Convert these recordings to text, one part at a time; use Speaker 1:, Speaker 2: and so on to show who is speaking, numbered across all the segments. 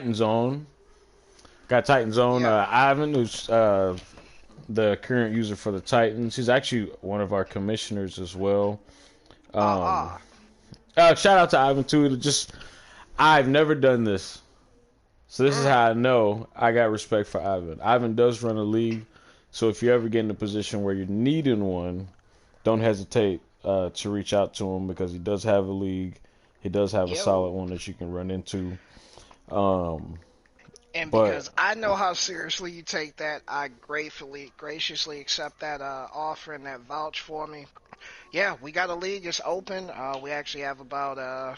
Speaker 1: Titans on. Got Titans on.
Speaker 2: Yeah.
Speaker 1: Ivan, who's the current user for the Titans. He's actually one of our commissioners as well. Um,
Speaker 2: Ah.
Speaker 1: Shout out to Ivan too. Just I've never done this, so this is how I know I got respect for Ivan. Ivan does run a league, so if you ever get in a position where you're needing one, don't hesitate to reach out to him because he does have a league. He does have a solid
Speaker 2: Yo.
Speaker 1: one that you can run into. Um,
Speaker 2: And
Speaker 1: but
Speaker 2: because I know how seriously you take that, I graciously accept that offer and that vouch for me. Yeah, we got a league. It's open. We actually have got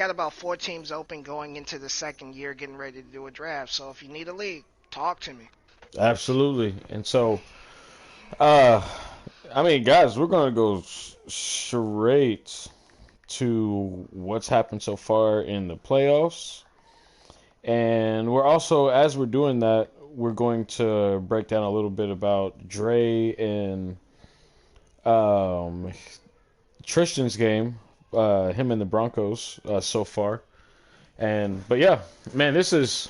Speaker 2: about four teams open going into the second year, getting ready to do a draft. So if you need a league, talk to me.
Speaker 1: absolutely, and so uh, I mean, guys, we're gonna go straight to what's happened so far in the playoffs. And we're also, as we're doing that, we're going to break down a little bit about Dre and um, Tristan's game, him and the Broncos so far. And but yeah, man, this is.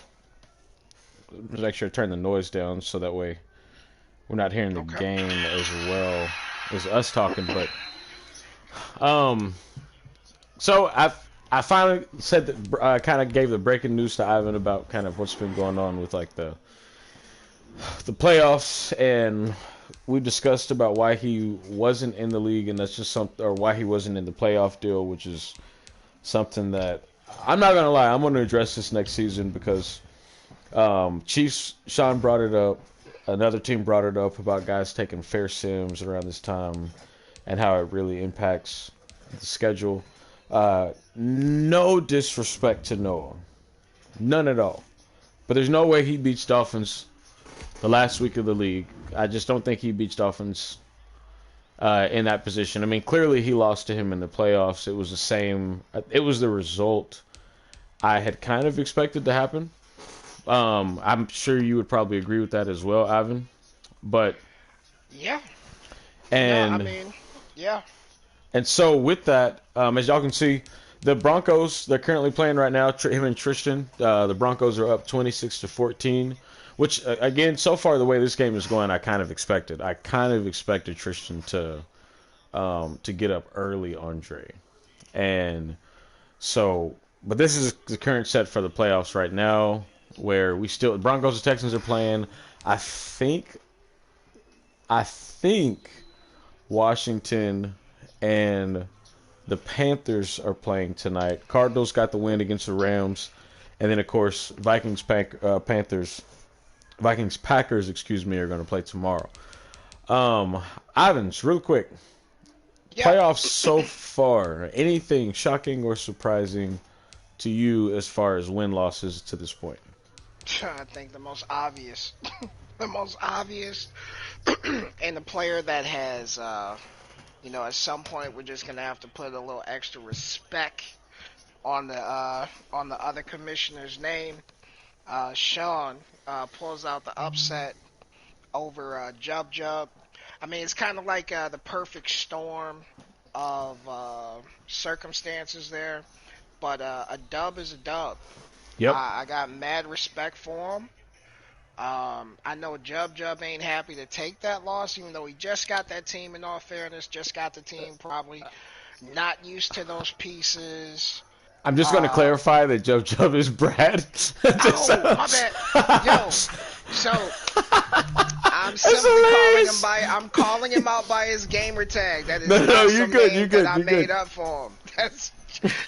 Speaker 1: Make sure to turn the noise down so that way we're not hearing the
Speaker 2: Okay.
Speaker 1: game as well as us talking. But um, so I finally said that kind of gave the breaking news to Ivan about kind of what's been going on with like the playoffs, and we discussed about why he wasn't in the league, and that's just something, or why he wasn't in the playoff deal, which is something that I'm not gonna lie, I'm gonna address this next season because Chiefs Sean brought it up, another team brought it up about guys taking fair sims around this time and how it really impacts the schedule. No disrespect to Noah, none at all, but there's no way he beats Dolphins the last week of the league. I just don't think he beats Dolphins in that position. I mean, clearly he lost to him in the playoffs. It was the same. It was the result I had kind of expected to happen. I'm sure you would probably agree with that as well, Ivan. But
Speaker 2: Yeah. No, I
Speaker 1: and
Speaker 2: mean, yeah.
Speaker 1: and so with that, as y'all can see, the Broncos they're currently playing right now. Him and Tristan, the Broncos are up 26-14. Which again, so far the way this game is going, I kind of expected. I kind of expected Tristan to get up early on Dre, and so. But this is the current set for the playoffs right now, where we still Broncos and Texans are playing. I think I think Washington and the Panthers are playing tonight. Cardinals got the win against the Rams, and then of course Panthers Vikings Packers, excuse me, are going to play tomorrow. Ivans, real quick,
Speaker 2: Yeah.
Speaker 1: playoffs so far. Anything shocking or surprising to you as far as win losses to this point?
Speaker 2: I think the most obvious, the most obvious, and the player that has, at some point we're just gonna have to put a little extra respect on the other commissioner's name. Sean pulls out the upset over Jub Jub. I mean, it's kind of like the perfect storm of circumstances there, but a dub is a dub.
Speaker 1: Yep.
Speaker 2: I got mad respect for him. I know Jub Jub ain't happy to take that loss, even though he just got that team. In all fairness, just got the team. Probably not used to those pieces.
Speaker 1: I'm just going to
Speaker 2: Um,
Speaker 1: clarify that Joe Chubb is Brad. Just,
Speaker 2: oh, my bad. Yo, so I'm
Speaker 1: That's
Speaker 2: simply
Speaker 1: hilarious.
Speaker 2: I'm calling him out by his gamer tag. That is
Speaker 1: No, no,
Speaker 2: not
Speaker 1: you're
Speaker 2: some
Speaker 1: good. You're
Speaker 2: name that
Speaker 1: good.
Speaker 2: I
Speaker 1: You're
Speaker 2: made
Speaker 1: good.
Speaker 2: up for him. That's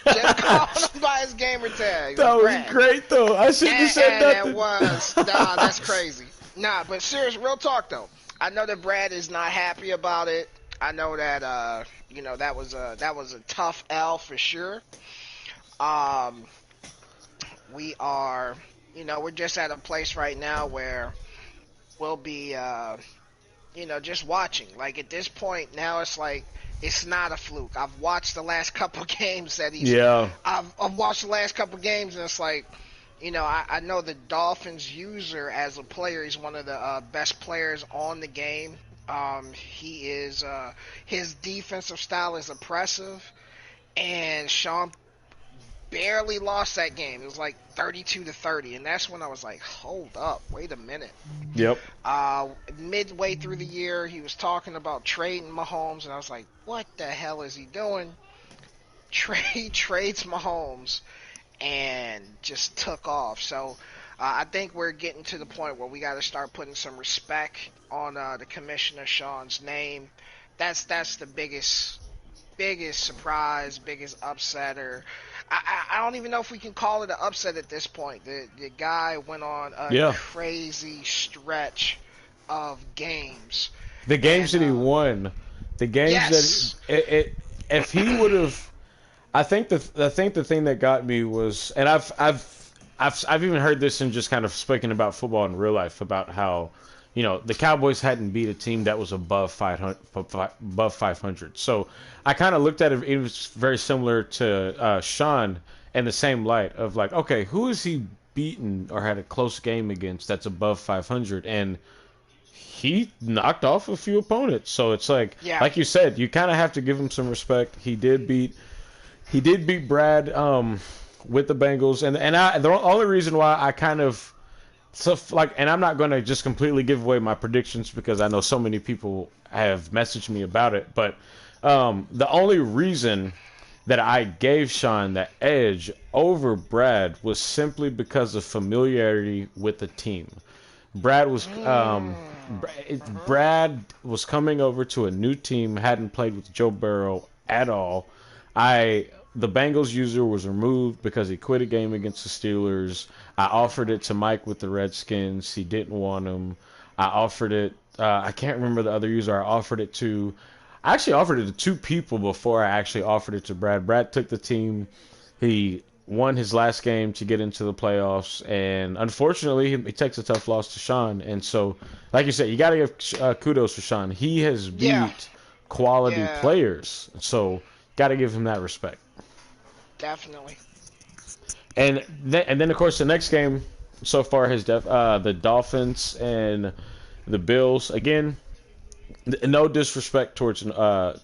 Speaker 2: just calling him by his gamer tag. It's
Speaker 1: That was
Speaker 2: Brad.
Speaker 1: great, though. I shouldn't have said
Speaker 2: And that
Speaker 1: nothing.
Speaker 2: was nah, that's crazy. Nah, but serious, real talk though. I know that Brad is not happy about it. I know that that was a tough L for sure. Um, we are, we're just at a place right now where we'll be, just watching. Like at this point now, it's like it's not a fluke. I've watched the last couple games that
Speaker 1: Yeah.
Speaker 2: I've watched the last couple games, and it's like, I know the Dolphins user as a player. He's one of the best players on the game. He is his defensive style is oppressive, and Sean barely lost that game. It was like 32-30, and that's when I was like, hold up, wait a minute.
Speaker 1: Yep.
Speaker 2: Midway through the year, he was talking about trading Mahomes, and I was like, what the hell is he doing? Trades Mahomes and just took off. So I think we're getting to the point where we got to start putting some respect on the Commissioner Sean's name. That's the biggest surprise, biggest upsetter. I don't even know if we can call it an upset at this point. The guy went on a crazy stretch of games.
Speaker 1: The games that he won, the games that if he would have, I think the thing that got me was, and I've even heard this and just kind of speaking about football in real life about how, you know, the Cowboys hadn't beat a team that was above 500. So I kind of looked at it. It was very similar to Sean in the same light of like, okay, who has he beaten or had a close game against that's above 500? And he knocked off a few opponents. So it's like, like you said, you kind of have to give him some respect. He did beat Brad with the Bengals, and the only reason why I kind of and I'm not going to just completely give away my predictions because I know so many people have messaged me about it, but the only reason that I gave Sean the edge over Brad was simply because of familiarity with the team. Brad was coming over to a new team, hadn't played with Joe Burrow at all. The Bengals user was removed because he quit a game against the Steelers. I offered it to Mike with the Redskins. He didn't want him. I offered it. I can't remember the other user. I actually offered it to two people before I actually offered it to Brad. Brad took the team. He won his last game to get into the playoffs, and unfortunately, he takes a tough loss to Sean. And so, like you said, you got to give kudos to Sean. He has beat quality players, so got to give him that respect.
Speaker 2: Definitely.
Speaker 1: And then of course the next game so far has the Dolphins and the Bills. Again, no disrespect towards Noah.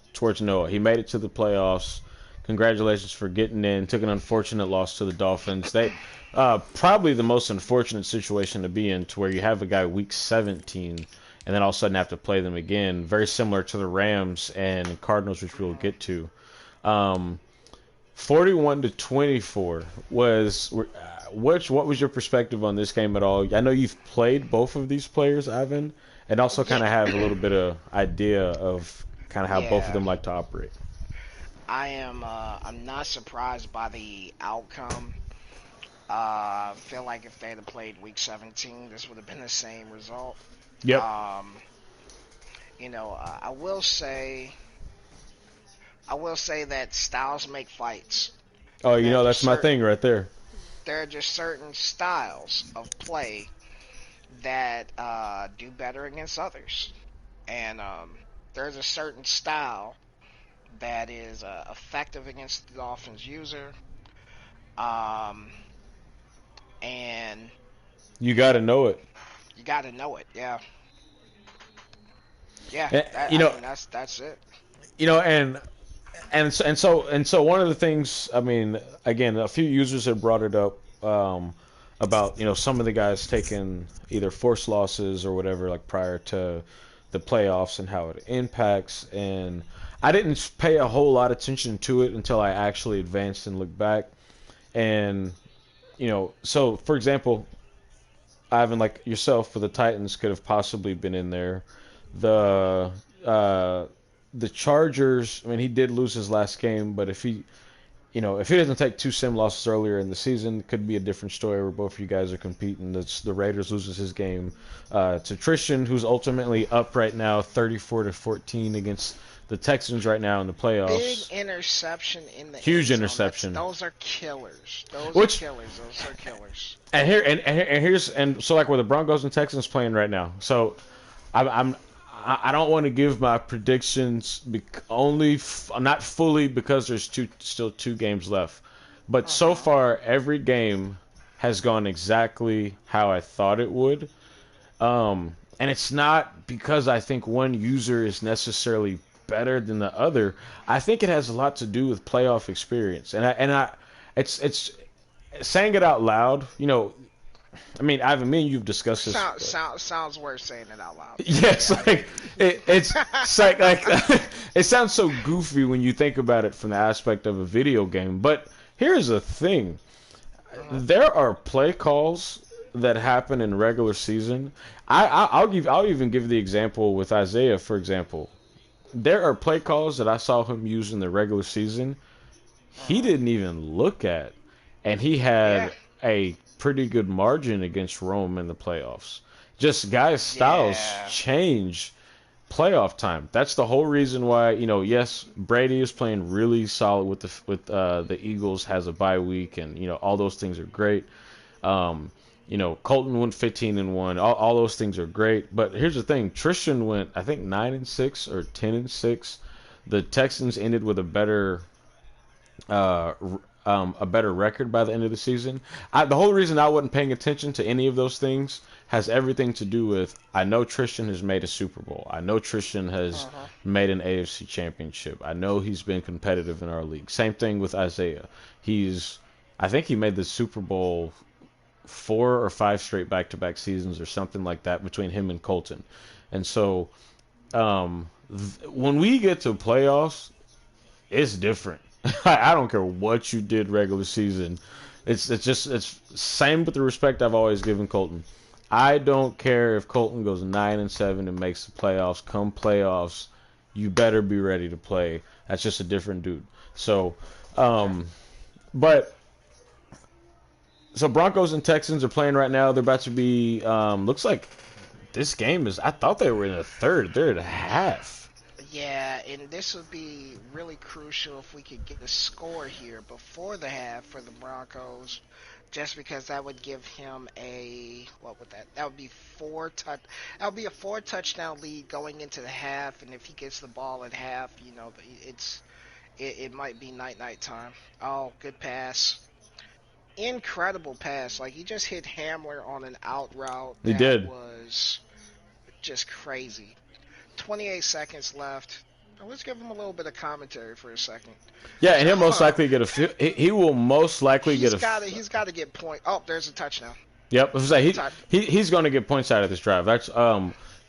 Speaker 1: He made it to the playoffs. Congratulations for getting in. Took an unfortunate loss to the Dolphins. They probably the most unfortunate situation to be in, to where you have a guy week 17 and then all of a sudden have to play them again. Very similar to the Rams and Cardinals, which we'll get to. 41-24 was what was your perspective on this game at all? I know you've played both of these players, Ivan, and also kind of have a little bit of idea of kind of how both of them like to operate.
Speaker 2: I'm not surprised by the outcome. I feel like if they had played week 17, this would have been the same result.
Speaker 1: Yep.
Speaker 2: You know, I will say that styles make fights.
Speaker 1: Oh, you know, that's my thing right there.
Speaker 2: There are just certain styles of play that do better against others. And there's a certain style that is effective against the Dolphins user. And
Speaker 1: you got to know it.
Speaker 2: You got to know it, yeah. Yeah, that's it.
Speaker 1: You know, and so one of the things, I mean, again, a few users have brought it up about, you know, some of the guys taking either forced losses or whatever, like prior to the playoffs and how it impacts. And I didn't pay a whole lot of attention to it until I actually advanced and looked back. And, you know, so for example, Ivan, like yourself for the Titans could have possibly been in there. The Chargers, I mean, he did lose his last game, but if he doesn't take two sim losses earlier in the season, it could be a different story where both of you guys are competing. The Raiders loses his game to Tristan, who's ultimately up right now 34-14 against the Texans right now in the playoffs.
Speaker 2: Big interception in the
Speaker 1: huge interception.
Speaker 2: Those are killers. Those are killers.
Speaker 1: And so like where the Broncos and Texans playing right now. So I don't want to give my predictions not fully because there's still two games left. But so far, every game has gone exactly how I thought it would. And it's not because I think one user is necessarily better than the other. I think it has a lot to do with playoff experience. And it's saying it out loud. You know, I mean, Ivan, me and you've discussed this.
Speaker 2: Sounds worse saying it out loud.
Speaker 1: Yes, like it's like it sounds so goofy when you think about it from the aspect of a video game. But here's the thing: there are play calls that happen in regular season. I'll even give the example with Isaiah, for example. There are play calls that I saw him use in the regular season. He didn't even look at, and he had a pretty good margin against Rome in the playoffs. Just guys' styles change playoff time. That's the whole reason why, you know, yes, Brady is playing really solid with the Eagles, has a bye week, and you know all those things are great. You know, Colton went 15-1. All those things are great. But here's the thing: Tristan went, I think, 9-6 or 10-6. The Texans ended with a better record by the end of the season. The whole reason I wasn't paying attention to any of those things has everything to do with, I know Tristan has made a Super Bowl. I know Tristan has made an AFC championship. I know he's been competitive in our league. Same thing with Isaiah. I think he made the Super Bowl 4 or 5 straight back-to-back seasons or something like that between him and Colton. And so when we get to playoffs, it's different. I don't care what you did regular season. It's same with the respect I've always given Colton. I don't care if Colton goes 9-7 and makes the playoffs. Come playoffs, you better be ready to play. That's just a different dude. So, so Broncos and Texans are playing right now. They're about to be. Looks like this game is. I thought they were in the third. They're at a half.
Speaker 2: Yeah, and this would be really crucial if we could get a score here before the half for the Broncos, just because that would give him that would be that would be a 4 touchdown lead going into the half, and if he gets the ball at half, you know, it might be night time. Oh, good pass. Incredible pass. Like, he just hit Hamler on an out route.
Speaker 1: He did.
Speaker 2: Was just crazy. 28 seconds left. Let's give him a little bit of commentary for a second.
Speaker 1: Yeah, and he'll most likely get he will most likely
Speaker 2: he's got to get point. Oh, there's a touchdown.
Speaker 1: Yep, he's going to get points out of this drive. That's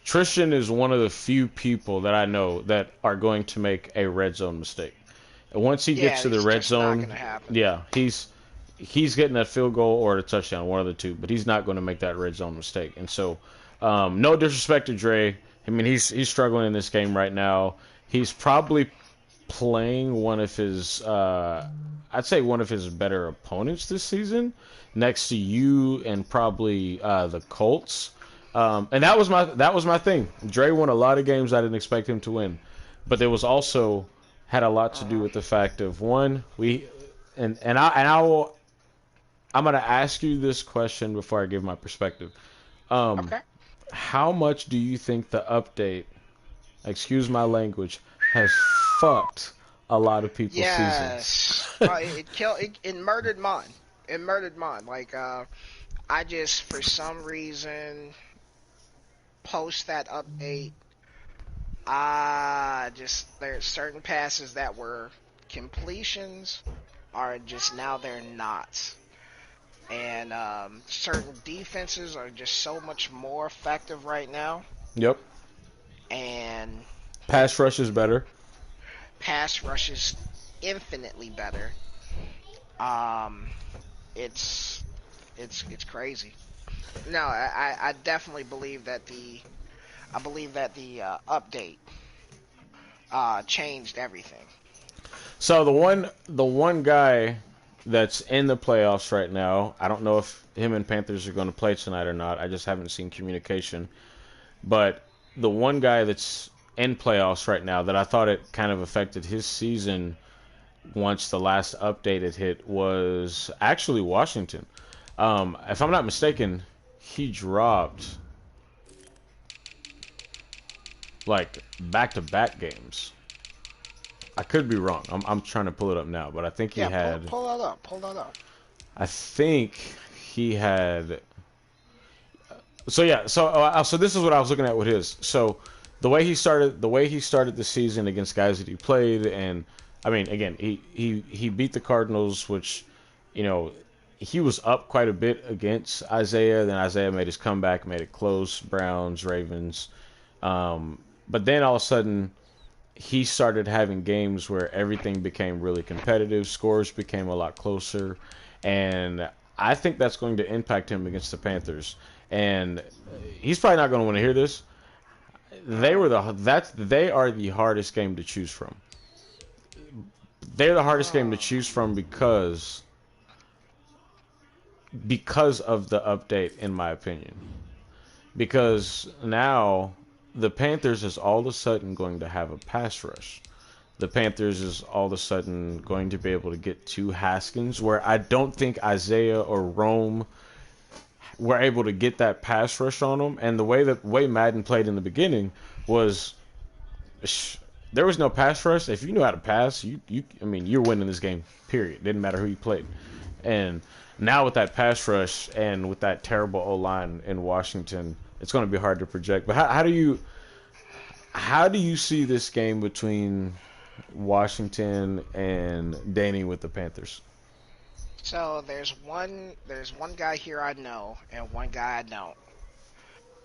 Speaker 1: Tristan is one of the few people that I know that are going to make a red zone mistake. And once he gets to the red zone, he's getting that field goal or a touchdown, one of the two. But he's not going to make that red zone mistake. And so, no disrespect to Dre. I mean, he's struggling in this game right now. He's probably playing one of his, I'd say one of his better opponents this season, next to you and probably the Colts. And that was my thing. Dre won a lot of games I didn't expect him to win, but there was also had a lot to do with the fact of one, I'm gonna ask you this question before I give my perspective.
Speaker 2: Okay.
Speaker 1: How much do you think the update, excuse my language, has fucked a lot of people's seasons?
Speaker 2: It murdered mine. It murdered mine. Like, I just, for some reason, post that update, there's certain passes that were completions are just now they're not. And certain defenses are just so much more effective right now.
Speaker 1: Yep.
Speaker 2: And
Speaker 1: pass rush is better.
Speaker 2: Pass rush is infinitely better. It's crazy. No, I definitely believe that the update changed everything.
Speaker 1: So the one guy that's in the playoffs right now, I don't know if him and Panthers are going to play tonight or not. I just haven't seen communication. But the one guy that's in playoffs right now that I thought it kind of affected his season once the last update had hit was actually Washington. If I'm not mistaken, he dropped like back-to-back games. I could be wrong. I'm trying to pull it up now, but I think he had.
Speaker 2: Pull that up. Pull that up.
Speaker 1: I think he had. So yeah. So this is what I was looking at with his. So the way he started the season against guys that he played, and I mean, again, he beat the Cardinals, which you know, he was up quite a bit against Isaiah. Then Isaiah made his comeback, made it close. Browns, Ravens. But then all of a sudden, he started having games where everything became really competitive. Scores became a lot closer, and I think that's going to impact him against the Panthers. And he's probably not going to want to hear this. They are the hardest game to choose from. They're the hardest game to choose from because of the update, in my opinion. Because now the Panthers is all of a sudden going to have a pass rush. The Panthers is all of a sudden going to be able to get to Haskins, where I don't think Isaiah or Rome were able to get that pass rush on them. And the way Madden played in the beginning was there was no pass rush. If you knew how to pass, you're winning this game. Period. Didn't matter who you played. And now with that pass rush and with that terrible O line in Washington, it's going to be hard to project. But how do you see this game between Washington and Danny with the Panthers?
Speaker 2: So there's one guy here I know and one guy I don't.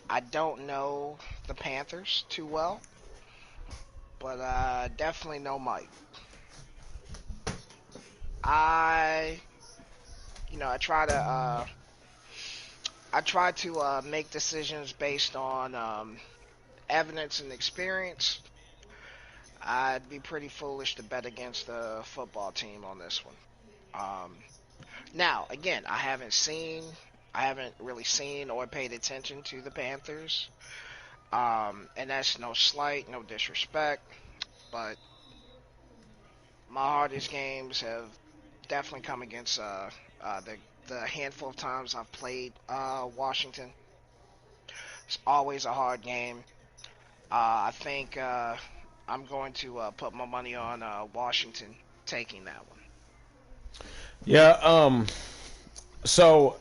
Speaker 2: I don't know the Panthers too well, but definitely know Mike. I I try to make decisions based on evidence and experience. I'd be pretty foolish to bet against the football team on this one. Um, Now, again, I haven't really seen or paid attention to the Panthers, and that's no slight, no disrespect, but my hardest games have definitely come against the handful of times I've played Washington. It's always a hard game. I think I'm going to put my money on Washington taking that one.
Speaker 1: Yeah. So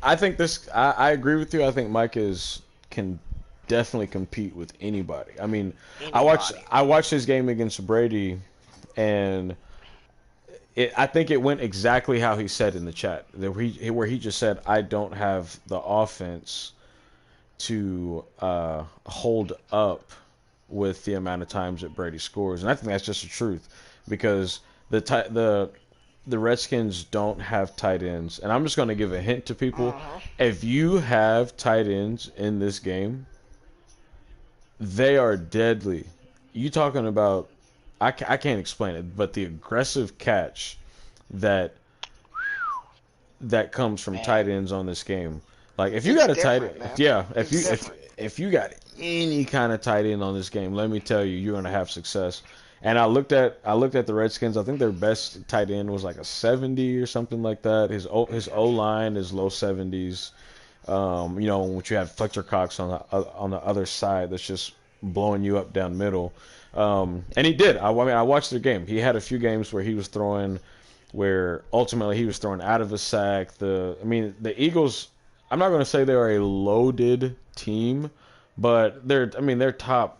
Speaker 1: I think I agree with you. I think Mike is can definitely compete with anybody. I mean,
Speaker 2: Anybody.
Speaker 1: I watched his game against Brady, and I think it went exactly how he said in the chat. Where he just said, "I don't have the offense to hold up with the amount of times that Brady scores," and I think that's just the truth because the Redskins don't have tight ends, and I'm just going to give a hint to people:
Speaker 2: Uh-huh.
Speaker 1: if you have tight ends in this game, they are deadly. You talking about? I can't explain it, but the aggressive catch that comes from
Speaker 2: Man,
Speaker 1: tight ends on this game. Like if you
Speaker 2: it's
Speaker 1: got a tight end,
Speaker 2: different, man.
Speaker 1: yeah,
Speaker 2: It's different.
Speaker 1: if you got any kind of tight end on this game, let me tell you, you're gonna have success. And I looked at the Redskins. I think their best tight end was like a 70 or something like that. His O line is low 70s. Which you have Fletcher Cox on the other side that's just blowing you up down middle. And he did. I mean, I watched the game. He had a few games where he was throwing, where ultimately he was throwing out of a sack. The Eagles. I'm not going to say they're a loaded team, but they're top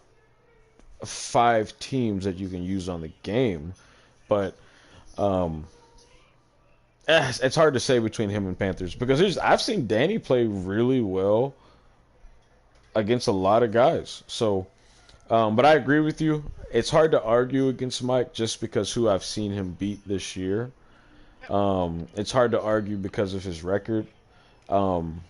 Speaker 1: five teams that you can use on the game. But um, it's hard to say between him and Panthers because I've seen Danny play really well against a lot of guys. So, but I agree with you. It's hard to argue against Mike just because who I've seen him beat this year. It's hard to argue because of his record. Um,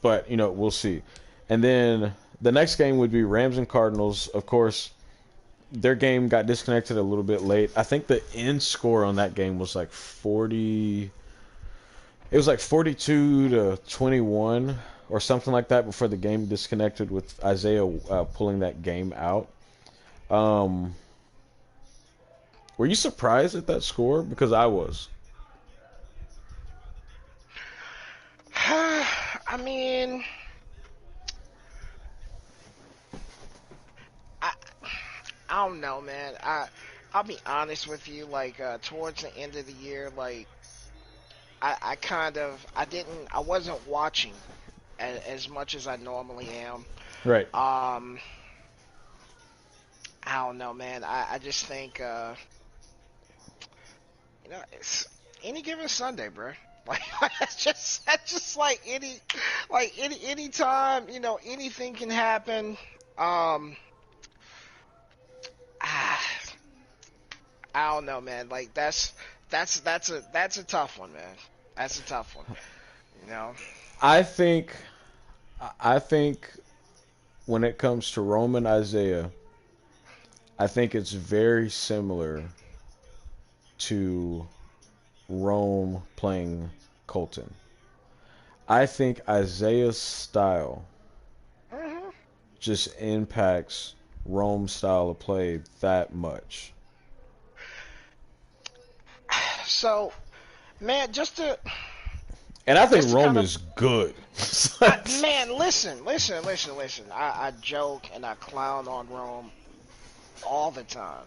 Speaker 1: but we'll see. And then the next game would be Rams and Cardinals. Of course, their game got disconnected a little bit late. I think the end score on that game was like 40. It was like 42-21 or something like that before the game disconnected with Isaiah pulling that game out. Um, were you surprised at that score? Because I was.
Speaker 2: I mean, I I don't know, man. I'll be honest with you. Like towards the end of the year, like I kind of I wasn't watching as much as I normally am.
Speaker 1: Right.
Speaker 2: Um, I don't know, man. I just think It's any given Sunday, bro. Like that's just any time, anything can happen. Um, ah, I don't know, man. Like that's a tough one, man. That's a tough one. You know.
Speaker 1: I think I think when it comes to Roman Isaiah, I think it's very similar to Rome playing Colton. I think Isaiah's style
Speaker 2: hmm
Speaker 1: just impacts Rome's style of play that much.
Speaker 2: So, man,
Speaker 1: And I think
Speaker 2: just to
Speaker 1: Rome
Speaker 2: kind of
Speaker 1: is good.
Speaker 2: man, listen. I joke and I clown on Rome all the time.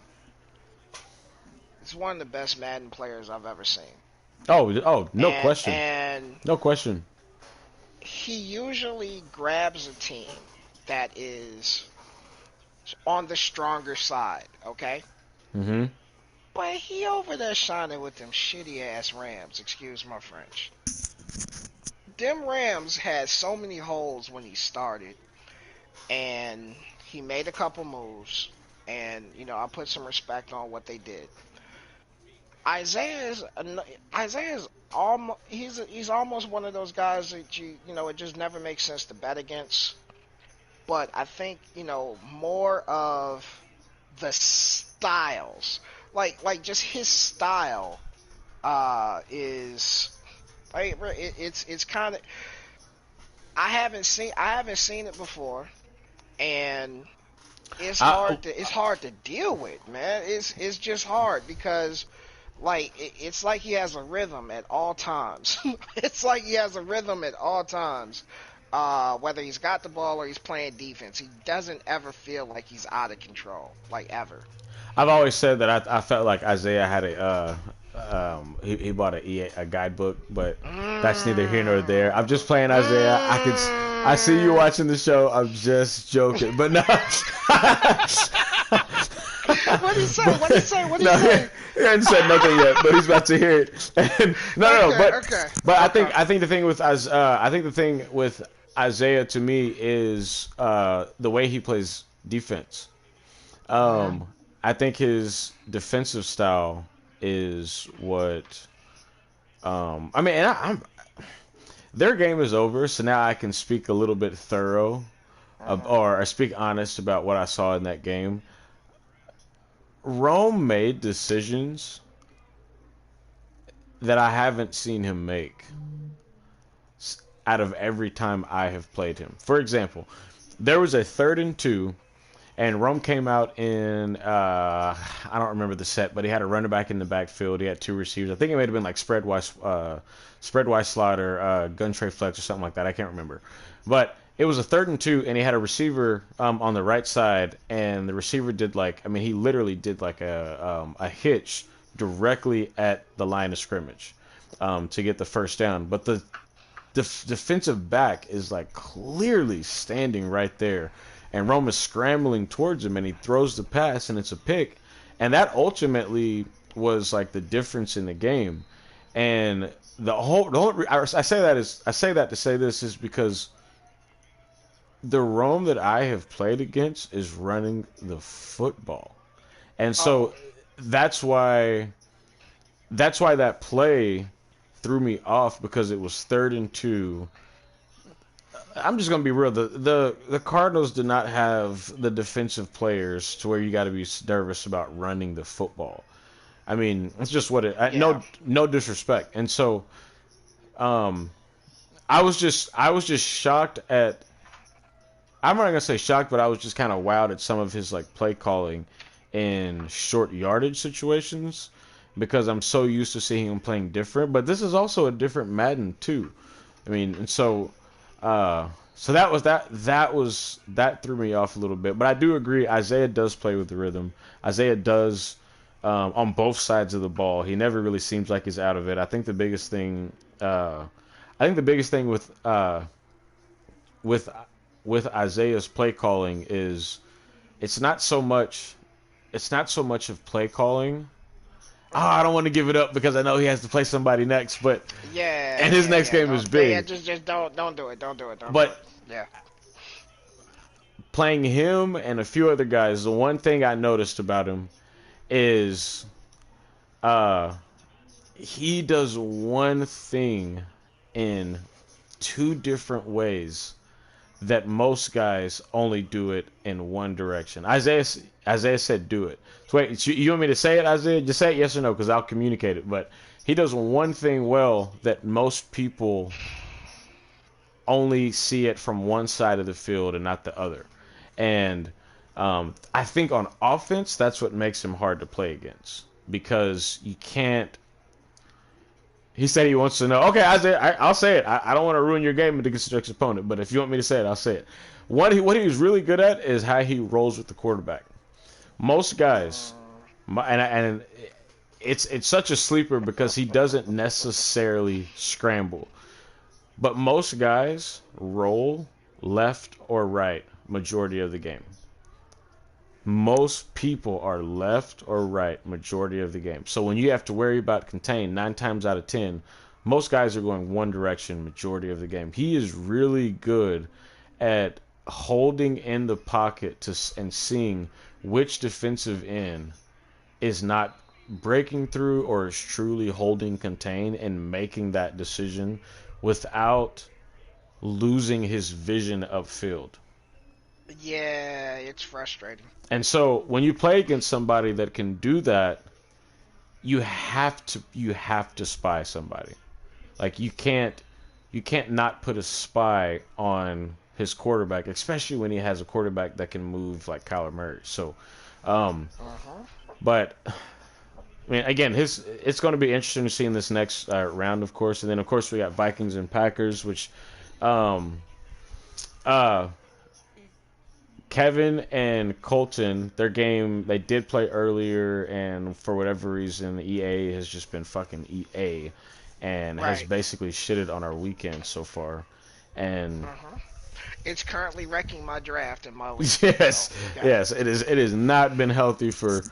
Speaker 2: He's one of the best Madden players I've ever seen.
Speaker 1: No
Speaker 2: And
Speaker 1: question.
Speaker 2: and
Speaker 1: No question.
Speaker 2: he usually grabs a team that is on the stronger side, okay?
Speaker 1: Hmm.
Speaker 2: But he over there shining with them shitty ass Rams, excuse my French. Them Rams had so many holes when he started, and he made a couple moves, and I put some respect on what they did. Isaiah is Isaiah's almost he's almost one of those guys that it just never makes sense to bet against. But I think more of the styles, like just his style, is like it's kind of I haven't seen it before, and
Speaker 1: I
Speaker 2: it's hard to deal with, man. It's just hard because like it's like he has a rhythm at all times. It's like he has a rhythm at all times. Whether he's got the ball or he's playing defense, he doesn't ever feel like he's out of control, like ever.
Speaker 1: I've always said that I felt like Isaiah had he bought a guidebook, but that's neither here nor there. I'm just playing Isaiah. I see you watching the show. I'm just joking, but no.
Speaker 2: What did he say? What did he say? What did
Speaker 1: No,
Speaker 2: he say?
Speaker 1: he hasn't said nothing yet, but he's about to hear it. And, no,
Speaker 2: Okay,
Speaker 1: but
Speaker 2: okay,
Speaker 1: I
Speaker 2: okay.
Speaker 1: think the thing with I think the thing with Isaiah to me is the way he plays defense.
Speaker 2: Uh-huh.
Speaker 1: Um, I think his defensive style is what. I mean, and I'm their game is over, so now I can speak a little bit thorough,
Speaker 2: Uh-huh.
Speaker 1: or I speak honest about what I saw in that game. Rome made decisions that I haven't seen him make out of every time I have played him. For example, there was a 3rd and 2, and Rome came out in I don't remember the set, but he had a running back in the backfield. He had 2 receivers. I think it might have been like spread wise slaughter, gun tray flex or something like that. I can't remember, but it was a 3rd and 2, and he had a receiver on the right side, and the receiver did he literally did like a hitch directly at the line of scrimmage to get the first down. But the defensive back is like clearly standing right there, and Rome is scrambling towards him, and he throws the pass, and it's a pick, and that ultimately was like the difference in the game. And I say that to say this is because the Rome that I have played against is running the football, and
Speaker 2: Oh,
Speaker 1: so that's why that play threw me off because it was 3rd and 2. I'm just gonna be real. The Cardinals did not have the defensive players to where you got to be nervous about running the football. I mean, it's just what it.
Speaker 2: yeah.
Speaker 1: No disrespect. And so, um, I was just shocked at. I'm not gonna say shocked, but I was just kind of wowed at some of his like play calling in short yardage situations because I'm so used to seeing him playing different. But this is also a different Madden too. I mean, and so so that threw me off a little bit. But I do agree, Isaiah does play with the rhythm. Isaiah does on both sides of the ball. He never really seems like he's out of it. I think the biggest thing with with Isaiah's play calling is it's not so much it's not so much of play calling I don't want to give it up because I know he has to play somebody next, but
Speaker 2: Yeah,
Speaker 1: and his next game is
Speaker 2: don't, yeah,
Speaker 1: big.
Speaker 2: just don't do it, don't do it, don't do it.
Speaker 1: But
Speaker 2: Yeah.
Speaker 1: playing him and a few other guys, the one thing I noticed about him is uh he does one thing in two different ways that most guys only do it in one direction. Isaiah said do it. So wait, you want me to say it, Isaiah? Just say it yes or no, because I'll communicate it. But he does one thing well that most people only see it from one side of the field and not the other. And I think on offense, that's what makes him hard to play against, because you can't. He said he wants to know. Okay, Isaiah, I'll say it. I don't want to ruin your game against the next opponent, but if you want me to say it, I'll say it. What he was really good at is how he rolls with the quarterback. Most guys, and it's such a sleeper because he doesn't necessarily scramble, but most guys roll left or right majority of the game. Most people are left or right majority of the game. So when you have to worry about contain 9 times out of 10, most guys are going one direction majority of the game. He is really good at holding in the pocket and seeing which defensive end is not breaking through or is truly holding contain, and making that decision without losing his vision upfield.
Speaker 2: Yeah, it's frustrating.
Speaker 1: And so when you play against somebody that can do that, you have to spy somebody. Like you can't not put a spy on his quarterback, especially when he has a quarterback that can move like Kyler Murray. So, but I mean, again, it's going to be interesting to see in this next round, of course, and then of course we got Vikings and Packers, which, Kevin and Colton, their game, they did play earlier, and for whatever reason, EA has just been fucking EA, and has basically shitted on our weekend so far. And
Speaker 2: it's currently wrecking my draft in my league.
Speaker 1: yes, yes, it is. It has not been healthy for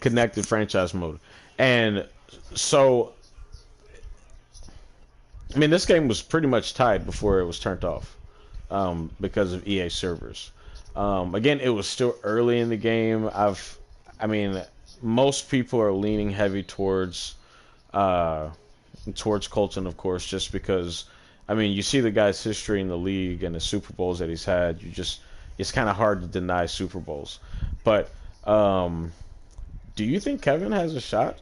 Speaker 1: connected franchise mode, and so I mean, this game was pretty much tied before it was turned off, because of EA servers. Again, it was still early in the game. I mean, most people are leaning heavy towards Colton, of course, just because. I mean, you see the guy's history in the league and the Super Bowls that he's had. It's kind of hard to deny Super Bowls. But do you think Kevin has a shot?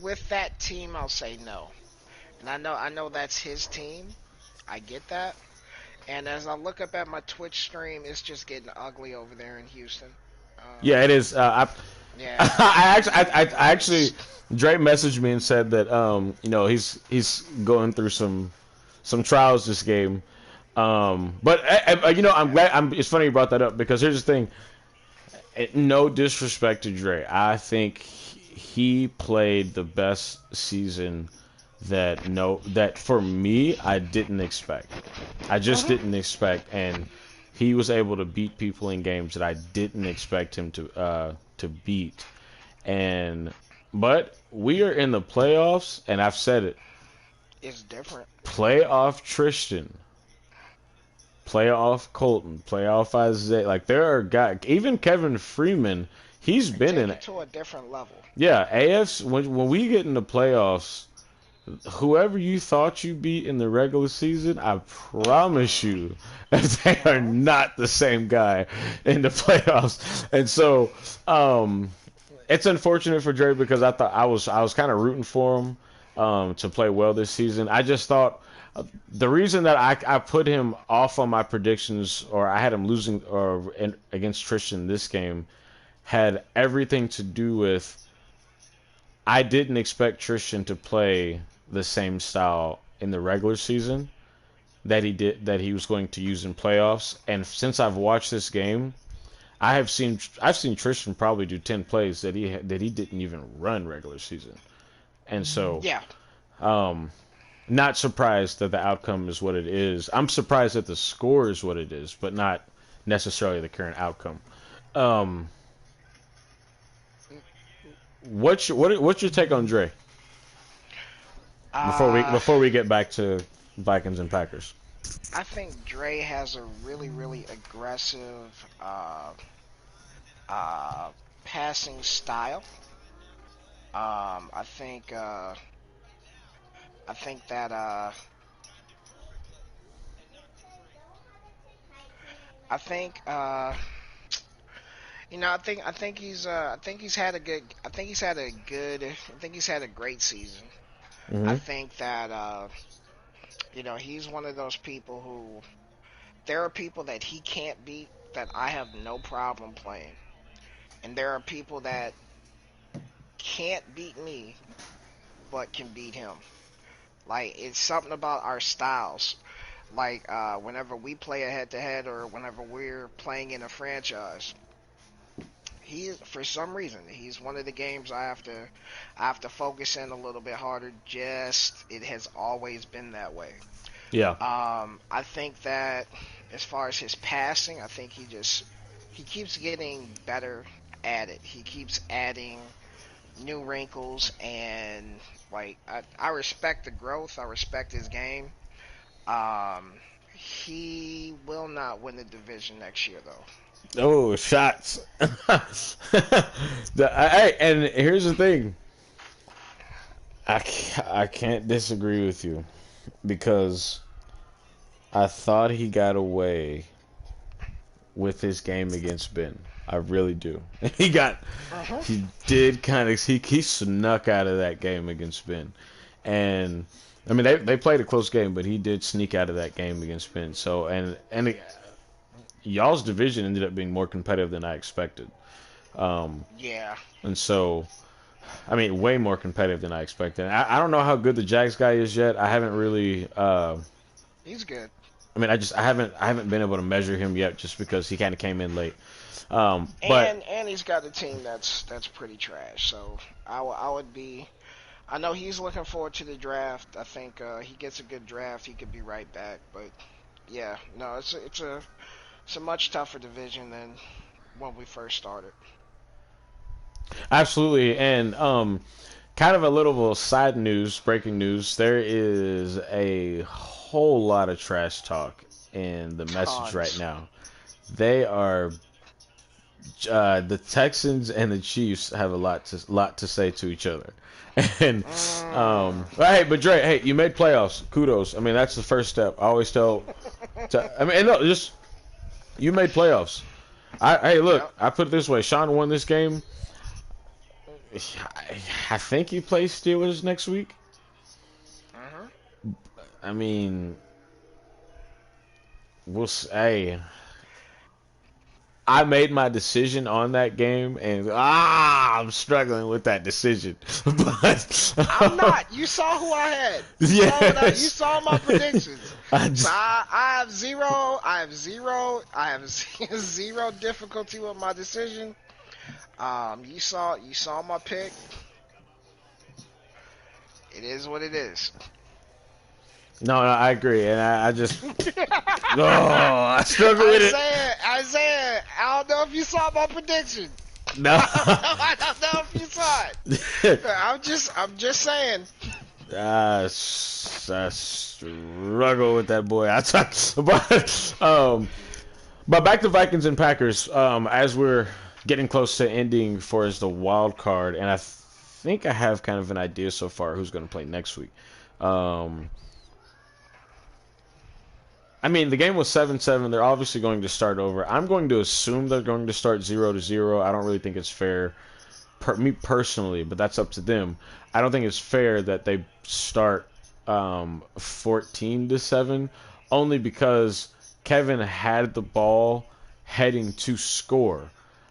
Speaker 2: With that team, I'll say no. And I know that's his team. I get that. And as I look up at my Twitch stream, it's just getting ugly over there in Houston.
Speaker 1: Yeah, it is.
Speaker 2: Yeah.
Speaker 1: I actually, Dre messaged me and said that he's going through some trials this game. But I'm glad. It's funny you brought that up, because here's the thing. No disrespect to Dre, I think he played the best season that for me I didn't expect. I just didn't expect, and he was able to beat people in games that I didn't expect him to beat. But we are in the playoffs, and I've said it.
Speaker 2: It's different.
Speaker 1: Playoff Tristan, playoff Colton, playoff Isaiah. Like, there are guys, even Kevin Freeman. He's been in it
Speaker 2: to a different level.
Speaker 1: Yeah, AFC. When we get in the playoffs, whoever you thought you beat in the regular season, I promise you, they are not the same guy in the playoffs. And so, it's unfortunate for Dre, because I thought I was kind of rooting for him to play well this season. I just thought the reason that I put him off on my predictions, or I had him losing against Tristan this game, had everything to do with I didn't expect Tristan to play the same style in the regular season that he was going to use in playoffs. And since I've watched this game, I've seen Tristan probably do 10 plays that he didn't even run regular season. And so not surprised that the outcome is what it is. I'm surprised that the score is what it is, but not necessarily the current outcome. Um, what's your take on Dre
Speaker 2: Uh,
Speaker 1: before we get back to Vikings and Packers?
Speaker 2: I think Dre has a really aggressive uh, passing style. I think I think that I think I think he's had a great season. I
Speaker 1: Hmm.
Speaker 2: think that he's one of those people who there are people that he can't beat that I have no problem playing. And there are people that can't beat me but can beat him. Like it's something about our styles. Like whenever we play a head to head or whenever we're playing in a franchise, he for some reason he's one of the games I have to focus in a little bit harder. Just it has always been that way.
Speaker 1: Yeah.
Speaker 2: I think that as far as his passing, I think he keeps getting better at it. He keeps adding new wrinkles and like I respect the growth. I respect his game. Um, he will not win the division next year though.
Speaker 1: Oh, shots. And here's the thing. I can't disagree with you because I thought he got away with his game against Ben. I really do.
Speaker 2: Uh-huh.
Speaker 1: He did kind of he snuck out of that game against Ben, and I mean they played a close game, but he did sneak out of that game against Ben. So y'all's division ended up being more competitive than I expected. Um,
Speaker 2: Yeah,
Speaker 1: and so I mean way more competitive than I expected. I don't know how good the Jags guy is yet. I haven't really.
Speaker 2: he's good.
Speaker 1: I mean, I haven't been able to measure him yet, just because he kind of came in late. But
Speaker 2: And he's got a team that's pretty trash. So I would be. I know he's looking forward to the draft. I think he gets a good draft. He could be right back. But yeah, no, it's a much tougher division than when we first started.
Speaker 1: absolutely, and kind of a little side news, breaking news. There is a whole lot of trash talk in the message right
Speaker 2: Tons.
Speaker 1: now. They are the Texans and the Chiefs have a lot to say to each other. And
Speaker 2: Mm.
Speaker 1: hey, but Dre, hey, you made playoffs. Kudos. I mean, that's the first step. I always tell. I mean, and no, just you made playoffs. Hey, look,
Speaker 2: Yep.
Speaker 1: I put it this way: Sean won this game. I think he plays Steelers next week.
Speaker 2: Hmm.
Speaker 1: I mean, hey, I made my decision on that game, and I'm struggling with that decision. But
Speaker 2: I'm not. You saw who I had. You
Speaker 1: yes,
Speaker 2: saw my predictions.
Speaker 1: I
Speaker 2: So
Speaker 1: just,
Speaker 2: I have zero difficulty with my decision. You saw my pick. It is what it is.
Speaker 1: no, I agree, and I just, oh, I struggle with it.
Speaker 2: Isaiah, I don't know if you saw my prediction.
Speaker 1: No.
Speaker 2: I don't know if you saw it. I'm just saying.
Speaker 1: I struggle with that boy. But back to Vikings and Packers. As we're getting close to ending for as the wild card, and I think I have kind of an idea so far who's going to play next week. Um, I mean, the game was 7-7. They're obviously going to start over. I'm going to assume they're going to start 0-0. I don't really think it's fair, me personally, but that's up to them. I don't think it's fair that they start 14-7, only because Kevin had the ball heading to score.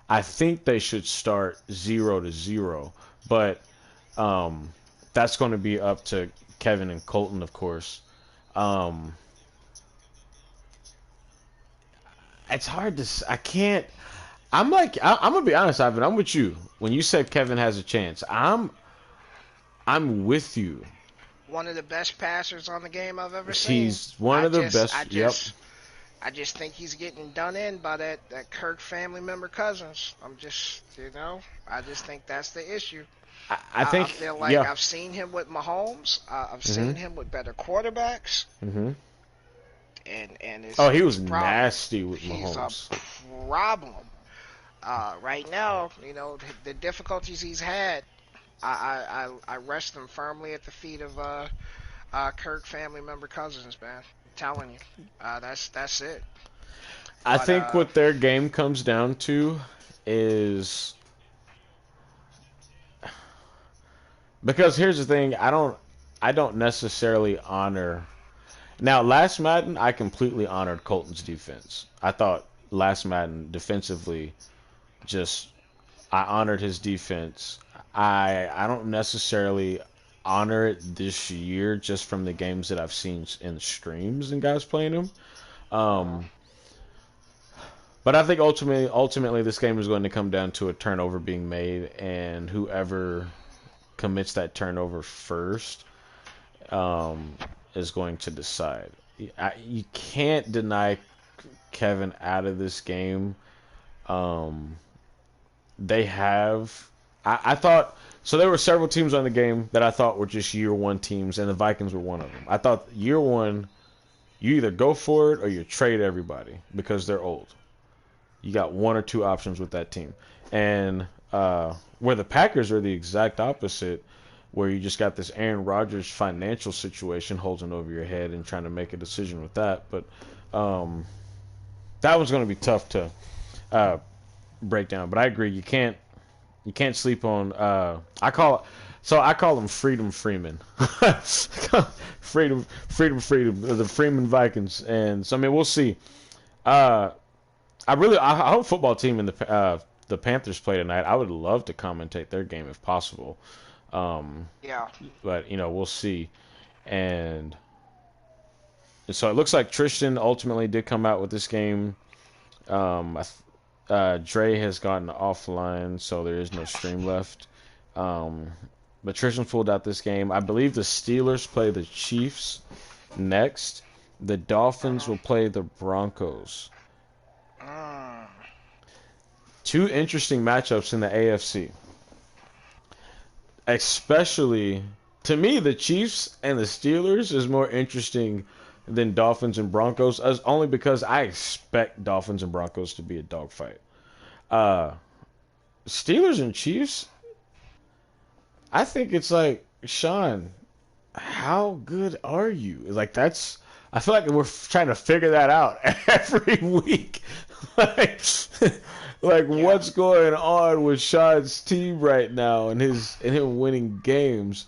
Speaker 1: I think they should start 0-0, but um, that's going to be up to Kevin and Colton, of course. Um, it's hard to. I can't. I'm like. I'm gonna be honest, Ivan. I'm with you. When you said Kevin has a chance, I'm with you.
Speaker 2: one of the best passers on the game I've ever seen.
Speaker 1: He's one of the best. Yep.
Speaker 2: I just think he's getting done in by that Kirk family member cousins. I just think that's the issue.
Speaker 1: I think.
Speaker 2: I feel like I've seen him with Mahomes. I've seen him with better quarterbacks.
Speaker 1: Mm-hmm.
Speaker 2: And it's
Speaker 1: he was nasty with Mahomes.
Speaker 2: He's a problem. Right now, the difficulties he's had. I rest them firmly at the feet of Kirk family member cousins, man. I'm telling you, that's it.
Speaker 1: I think what their game comes down to is because here's the thing, I don't necessarily honor. Now, last Madden, I completely honored Colton's defense. I thought last Madden defensively, I honored his defense. I don't necessarily honor it this year just from the games that I've seen in streams and guys playing them. But I think ultimately this game is going to come down to a turnover being made, and whoever commits that turnover first is going to decide. You can't deny Kevin out of this game. They have... I thought... So there were several teams on the game that I thought were just year one teams, and the Vikings were one of them. I thought year one, you either go for it or you trade everybody because they're old. You got one or two options with that team. And where the Packers are the exact opposite, where you just got this Aaron Rodgers financial situation holding over your head and trying to make a decision with that. But that one's going to be tough to break down. But I agree, you can't sleep on. I call them Freedom Freeman, Freedom, the Freeman Vikings. And so I mean, we'll see. I hope football team and the Panthers play tonight. I would love to commentate their game if possible.
Speaker 2: Yeah. But
Speaker 1: we'll see. And so it looks like Tristan ultimately did come out with this game. Dre has gotten offline, so there is no stream left. But Tristan pulled out this game. I believe the Steelers play the Chiefs next. The Dolphins will play the Broncos. Two interesting matchups in the AFC. Especially, to me, the Chiefs and the Steelers is more interesting than Dolphins and Broncos, only because I expect Dolphins and Broncos to be a dogfight. Steelers and Chiefs, I think it's like, Sean, how good are you? Like, I feel like we're trying to figure that out every week. What's going on with Sean's team right now and him winning games?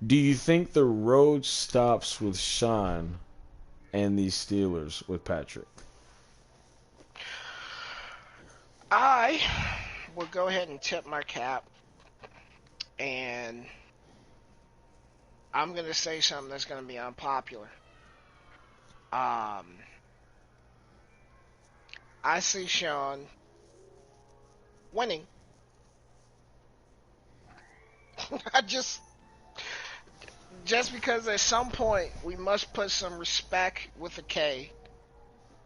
Speaker 1: Do you think the road stops with Sean and these Steelers with Patrick?
Speaker 2: I will go ahead and tip my cap, and I'm going to say something that's going to be unpopular. I see Sean winning. Just because at some point we must put some respect with a K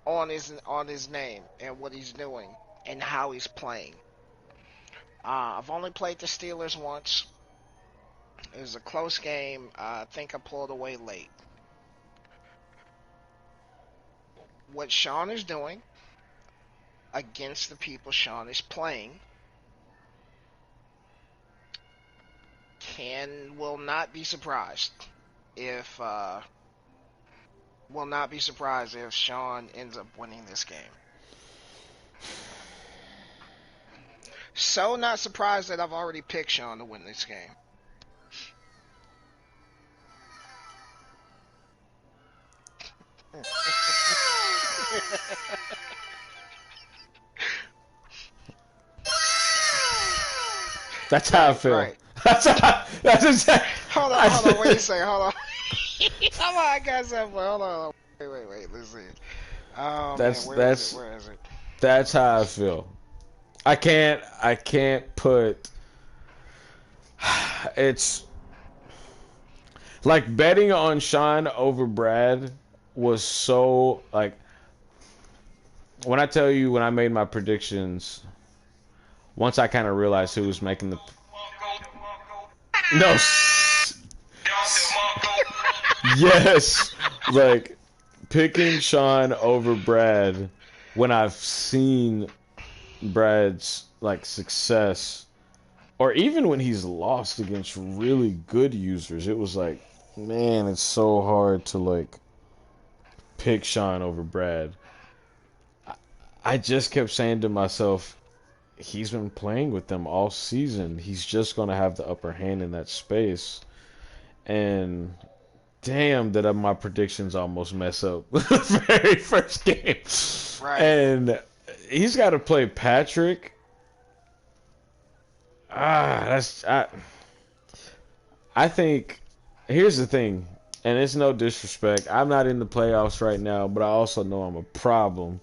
Speaker 2: on his name and what he's doing and how he's playing. I've only played the Steelers once. It was a close game. I think I pulled away late. What Sean is doing against the people Sean is playing will not be surprised if Sean ends up winning this game. So not surprised that I've already picked Sean to win this game.
Speaker 1: That's how I feel. Right. That's exactly.
Speaker 2: Hold on. Wait a second. Hold on. Come on, I got something. Hold on. Wait. Let's see. Where is it?
Speaker 1: That's how I feel. I can't put. It's Like betting on Sean over Brad was so like when I tell you when I made my predictions, once I kind of realized who was making the no, yes, like picking Sean over Brad when I've seen Brad's like success, or even when he's lost against really good users, it was like, man, it's so hard to like pick Sean over Brad. I just kept saying to myself, he's been playing with them all season. He's just going to have the upper hand in that space. And damn, did my predictions almost mess up the very first game.
Speaker 2: Right.
Speaker 1: And he's got to play Patrick. I think here's the thing, and it's no disrespect. I'm not in the playoffs right now, but I also know I'm a problem.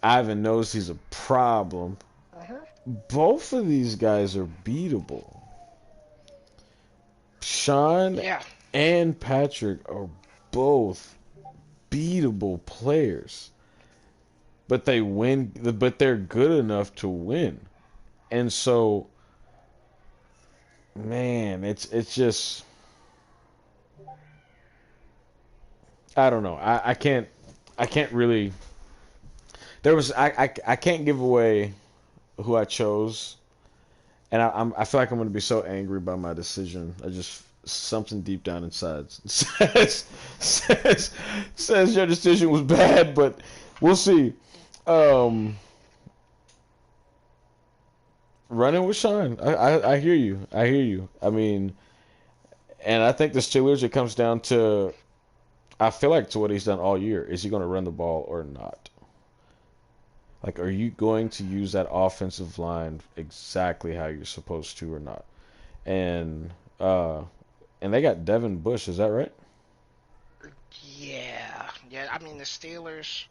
Speaker 1: Ivan knows he's a problem. Both of these guys are beatable. Sean
Speaker 2: Yeah.
Speaker 1: and Patrick are both beatable players, but they win. But they're good enough to win, and so, man, it's just I don't know. I can't really. I can't give away who I chose, and I feel like I'm gonna be so angry by my decision. I just something deep down inside says says your decision was bad, but we'll see. Um, Running with Sean, I hear you. I hear you. I mean, and I think the Steelers. It comes down to I feel like to what he's done all year. Is he going to run the ball or not? Like, are you going to use that offensive line exactly how you're supposed to or not? And uh, and they got Devin Bush. Is that right?
Speaker 2: Yeah. Yeah. I mean, the Steelers.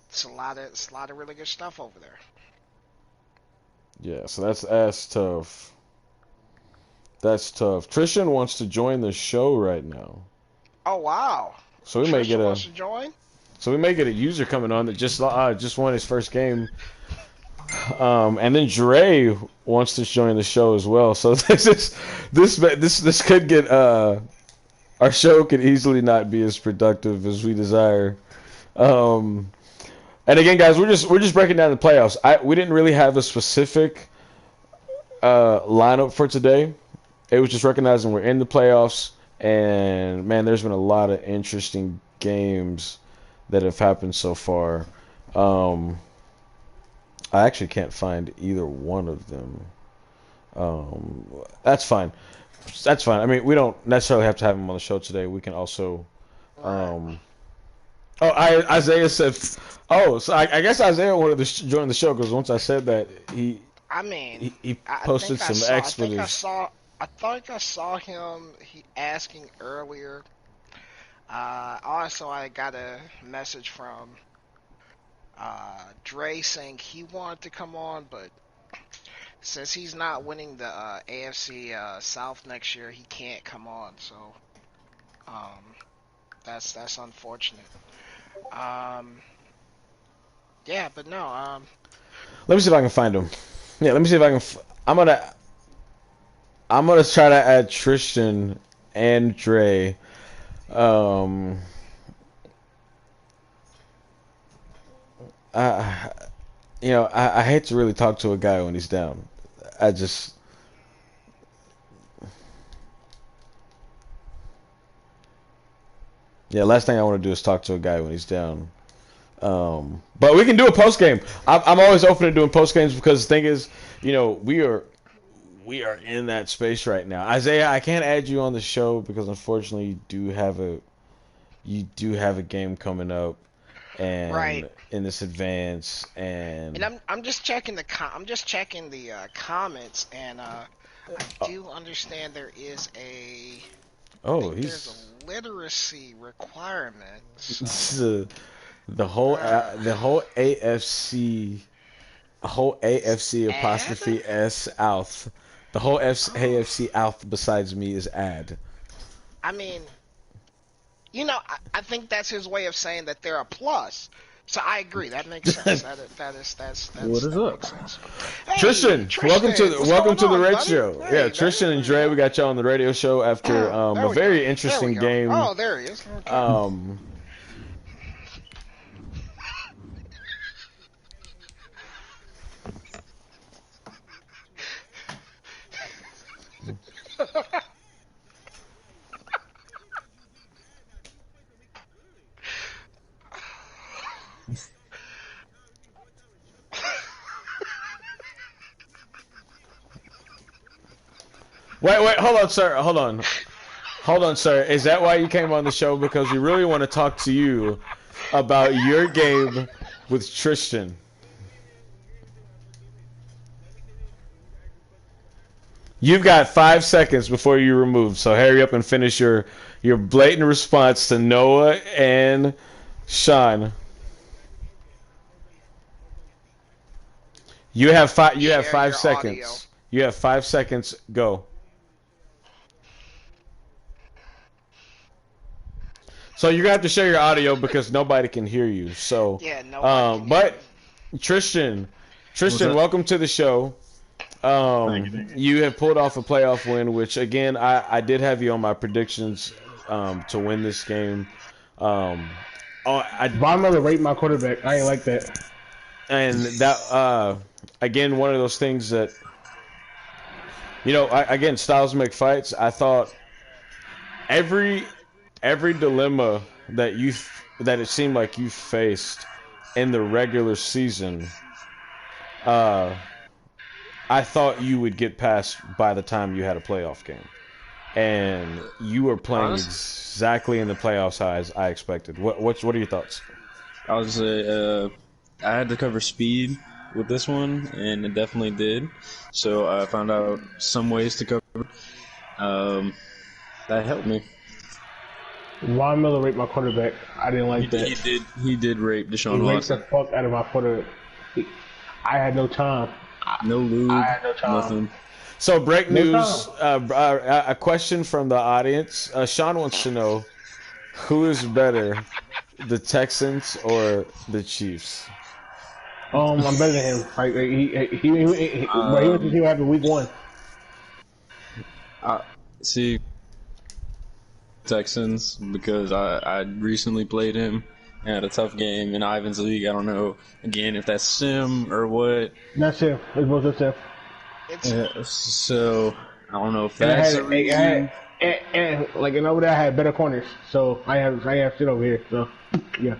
Speaker 2: It's a lot of really good stuff over there.
Speaker 1: Yeah. So that's tough. That's tough. Trishan wants to join the show right now,
Speaker 2: Oh wow.
Speaker 1: so we may get
Speaker 2: Trisha
Speaker 1: a
Speaker 2: wants to join.
Speaker 1: user coming on that just won his first game. And then Dre wants to join the show as well. So this could get our show could easily not be as productive as we desire. Um, and again, guys, we're just breaking down the playoffs. We didn't really have a specific lineup for today. It was just recognizing we're in the playoffs, and man, there's been a lot of interesting games that have happened so far. Um, I actually can't find either one of them. That's fine. That's fine. I mean, we don't necessarily have to have him on the show today. We can also.
Speaker 2: Right.
Speaker 1: Um, Isaiah said. Oh, so I guess Isaiah wanted to join the show because once I said that, he
Speaker 2: I mean,
Speaker 1: he, he
Speaker 2: I
Speaker 1: posted
Speaker 2: think I
Speaker 1: some
Speaker 2: saw. I think I
Speaker 1: expletives.
Speaker 2: saw. I think I saw him. He asking earlier. Also, I got a message from Dre saying he wanted to come on, but since he's not winning the AFC South next year, he can't come on. So um, that's unfortunate. Um, yeah, but no.
Speaker 1: Let me see if I can find him. Yeah, let me see if I can. I'm gonna try to add Tristan and Dre. Um, I, I hate to really talk to a guy when he's down. I just, yeah, last thing I want to do is talk to a guy when he's down. But we can do a post game. I'm always open to doing post games because the thing is, we are in that space right now. Isaiah, I can't add you on the show because unfortunately you do have a game coming up
Speaker 2: Right.
Speaker 1: and in this advance
Speaker 2: And
Speaker 1: and
Speaker 2: I'm just checking I'm just checking the comments, and I do understand there is I
Speaker 1: oh,
Speaker 2: think there's
Speaker 1: he's
Speaker 2: a literacy requirement. So
Speaker 1: the the whole
Speaker 2: uh,
Speaker 1: the whole AFC
Speaker 2: ad.
Speaker 1: apostrophe S South The whole AFC South besides me is ad.
Speaker 2: I mean, I think that's his way of saying that they're a plus. So I agree. That makes sense.
Speaker 3: What is
Speaker 2: That
Speaker 3: up?
Speaker 2: makes sense. Hey,
Speaker 1: Tristan, welcome to
Speaker 2: what's
Speaker 1: welcome to
Speaker 2: going
Speaker 1: the
Speaker 2: on,
Speaker 1: Red
Speaker 2: buddy?
Speaker 1: Show.
Speaker 2: Hey,
Speaker 1: Yeah, Tristan and Dre, we got y'all on the radio show after
Speaker 2: There
Speaker 1: a
Speaker 2: we
Speaker 1: very
Speaker 2: go. There
Speaker 1: interesting
Speaker 2: we go.
Speaker 1: game.
Speaker 2: Oh, there he is. Okay.
Speaker 1: Um, wait, hold on, sir. Hold on, sir. Is that why you came on the show? Because we really want to talk to you about your game with Tristan. You've got 5 seconds before you remove, so hurry up and finish your blatant response to Noah and Sean. You have five. You have
Speaker 2: Share
Speaker 1: 5
Speaker 2: your
Speaker 1: seconds.
Speaker 2: audio.
Speaker 1: You have 5 seconds. Go. So you're gonna have to share your audio because nobody can hear you. So,
Speaker 2: Yeah, nobody can hear
Speaker 1: but Tristan,
Speaker 3: up?
Speaker 1: welcome to the show.
Speaker 3: Thank you.
Speaker 1: You have pulled off a playoff win, which again I did have you on my predictions to win this game.
Speaker 4: Von Miller rate my quarterback. I ain't like that.
Speaker 1: And that again one of those things that again styles make fights. I thought every dilemma that it seemed like you faced in the regular season, I thought you would get past by the time you had a playoff game, and you were playing exactly in the playoffs as I expected. What are your thoughts?
Speaker 3: I was I had to cover speed with this one, and it definitely did. So I found out some ways to cover. That helped me.
Speaker 4: Von Miller rate my quarterback. I didn't like that.
Speaker 3: He did rape Deshaun
Speaker 4: He raped the
Speaker 3: Watson.
Speaker 4: fuck out of my quarterback. I had no time.
Speaker 3: No lube,
Speaker 4: I had no time.
Speaker 3: nothing.
Speaker 1: So break
Speaker 4: No
Speaker 1: news. A question from the audience. Sean wants to know who is better, the Texans or the Chiefs?
Speaker 4: I'm better than him. Like he went to see what happened week 1.
Speaker 3: See, Texans, because I recently played him and had a tough game in Ivan's league. I don't know again if that's sim or what.
Speaker 4: That's him. It's both of them.
Speaker 3: So I don't know if
Speaker 4: And
Speaker 3: that's a reason.
Speaker 4: and over there I had better corners, so I have shit over here. So yeah,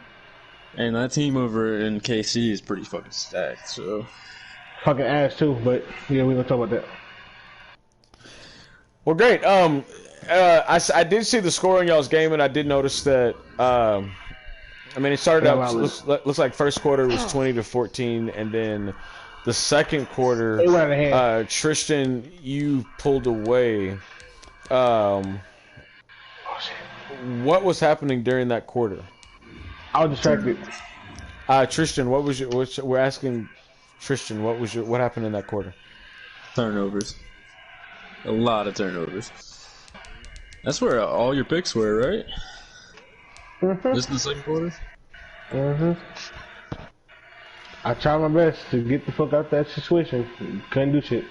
Speaker 3: And that team over in KC is pretty fucking stacked. So
Speaker 4: fucking ass too. But yeah, we gonna talk about that.
Speaker 1: Well, great. I did see the score in y'all's game, and I did notice that. It started out looks like first quarter was 20-14, and then the second quarter,
Speaker 4: They went out of hand.
Speaker 1: Tristan, you pulled away. What was happening during that quarter?
Speaker 4: I was distracted.
Speaker 1: Tristan, we're asking Tristan, what happened in that quarter?
Speaker 3: turnovers, a lot of turnovers. That's where all your picks were, right? Just in the second quarter.
Speaker 4: I tried my best to get the fuck out that situation. Couldn't do shit.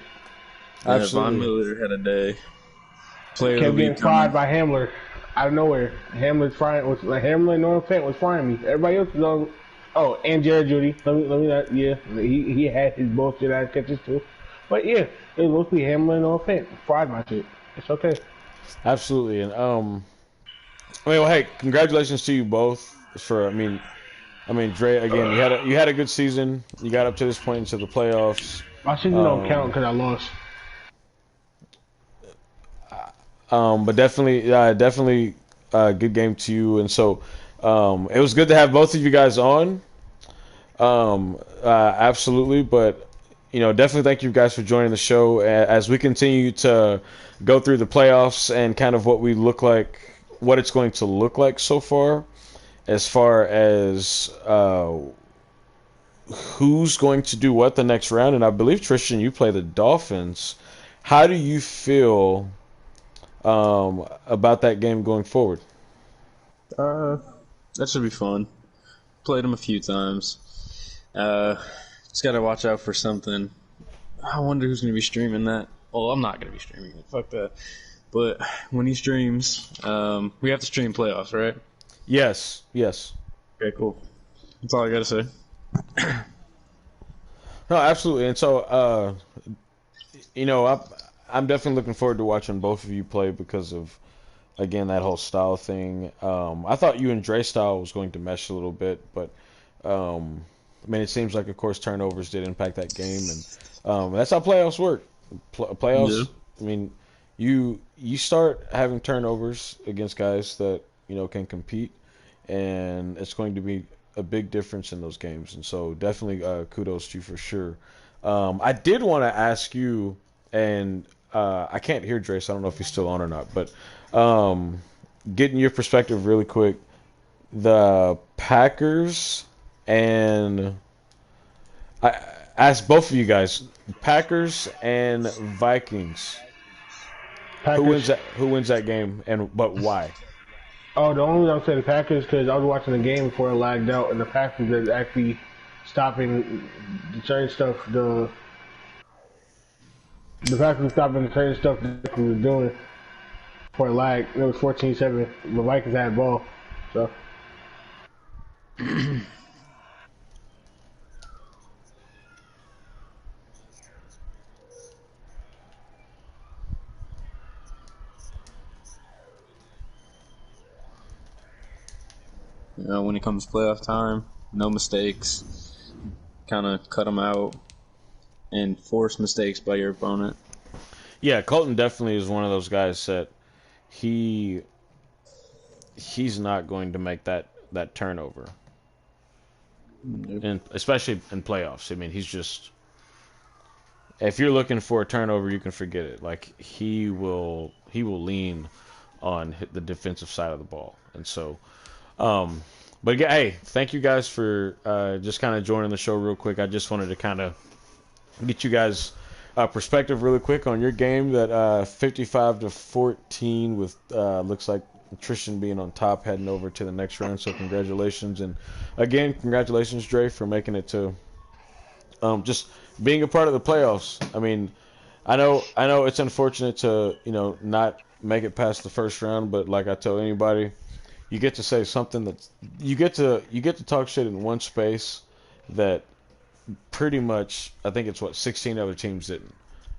Speaker 3: Yeah,
Speaker 1: Absolutely.
Speaker 3: Von Miller had a day. Player of the
Speaker 4: Kept
Speaker 3: week
Speaker 4: getting fried
Speaker 3: coming.
Speaker 4: by Hamler out of nowhere. Hamler and Norman Fant was frying me. Everybody else was on. Oh, and Jared Judy. Let me not. Yeah, he had his bullshit ass catches too. But yeah, it was mostly Hamler and Norman Fant fried my shit. It's okay.
Speaker 1: Absolutely, and well, hey, congratulations to you both for. Dre, again, you had a good season. You got up to this point into the playoffs.
Speaker 4: My season don't count because I lost.
Speaker 1: But definitely, good game to you. And so, it was good to have both of you guys on. Absolutely, but definitely thank you guys for joining the show as we continue to go through the playoffs and kind of what it's going to look like so far, as far as who's going to do what the next round. And I believe Tristan, you play the Dolphins. How do you feel about that game going forward?
Speaker 3: Uh, that should be fun. Played them a few times. Just gotta watch out for something. I wonder who's gonna be streaming that. Well, I'm not gonna be streaming it. Fuck that. But when he streams, we have to stream playoffs, right?
Speaker 1: Yes, yes.
Speaker 3: Okay, cool. That's all I gotta say.
Speaker 1: No, absolutely. And so, I'm definitely looking forward to watching both of you play because of, again, that whole style thing. I thought you and Dre style was going to mesh a little bit, but it seems like, of course, turnovers did impact that game, and that's how playoffs work. Playoffs. Yeah. I mean, you start having turnovers against guys that can compete, and it's going to be a big difference in those games. And so, definitely kudos to you for sure. I did want to ask you, and I can't hear Dre, so I don't know if he's still on or not, but getting your perspective really quick. The Packers and I asked both of you guys, Packers and Vikings.
Speaker 4: Packers.
Speaker 1: Who wins that game, but why?
Speaker 4: Oh, the only reason I'm saying the Packers because I was watching the game before it lagged out, and the Packers are actually stopping the certain stuff. The Packers were stopping the certain stuff that we were doing for a lag. It was 14-7. The Vikings had the ball, so.
Speaker 3: When it comes to playoff time, no mistakes. Kind of cut them out and force mistakes by your opponent.
Speaker 1: Yeah, Colton definitely is one of those guys that he's not going to make that turnover. Nope. And especially in playoffs. I mean, he's just, if you're looking for a turnover, you can forget it. Like he will lean on the defensive side of the ball. And so but again, hey, thank you guys for just kind of joining the show real quick. I just wanted to kind of get you guys perspective really quick on your game that 55-14 with looks like Tristan being on top heading over to the next round. So congratulations. And again, congratulations, Dre, for making it to just being a part of the playoffs. I mean, I know it's unfortunate to, not make it past the first round, but like I tell anybody, you get to say something that you get to talk shit in one space that pretty much, I think it's 16 other teams didn't.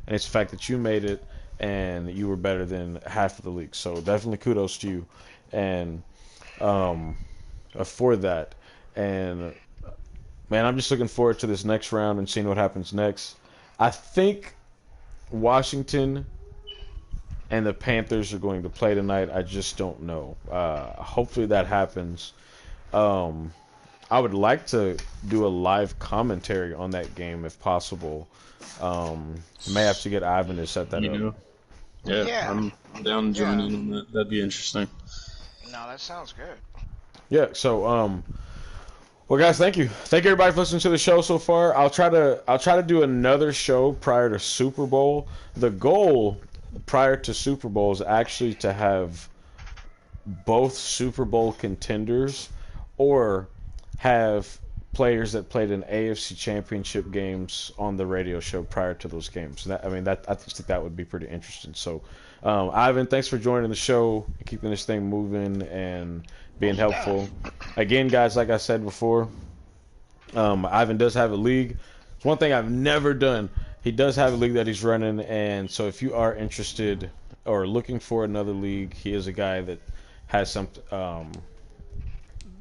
Speaker 1: And it's the fact that you made it and you were better than half of the league. So definitely kudos to you and for that. And man, I'm just looking forward to this next round and seeing what happens next. I think Washington and the Panthers are going to play tonight. I just don't know. Hopefully that happens. I would like to do a live commentary on that game if possible. May have to get Ivan to set that up.
Speaker 3: Yeah, I'm down to join in on that. That'd be interesting.
Speaker 2: No, that sounds good.
Speaker 1: Yeah, so well guys, thank you. Thank you everybody for listening to the show so far. I'll try to do another show prior to Super Bowl. The goal prior to Super Bowl is actually to have both Super Bowl contenders or have players that played in AFC Championship games on the radio show prior to those games. I just think that would be pretty interesting. So, Ivan, thanks for joining the show, keeping this thing moving and being helpful. Again, guys, like I said before, Ivan does have a league. It's one thing I've never done. He does have a league that he's running, and so if you are interested or looking for another league, he is a guy that has some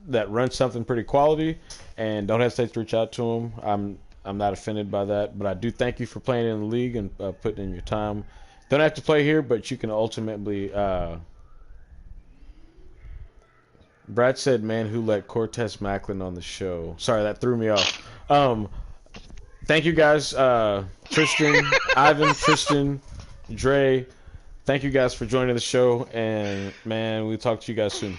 Speaker 1: that runs something pretty quality, and don't hesitate to reach out to him. I'm not offended by that, but I do thank you for playing in the league and putting in your time. Don't have to play here, but you can ultimately. Brad said, "Man, who let Cortez Macklin on the show?" Sorry, that threw me off. Thank you guys, Tristan, Ivan, Tristan, Dre. Thank you guys for joining the show, and man, we'll talk to you guys soon.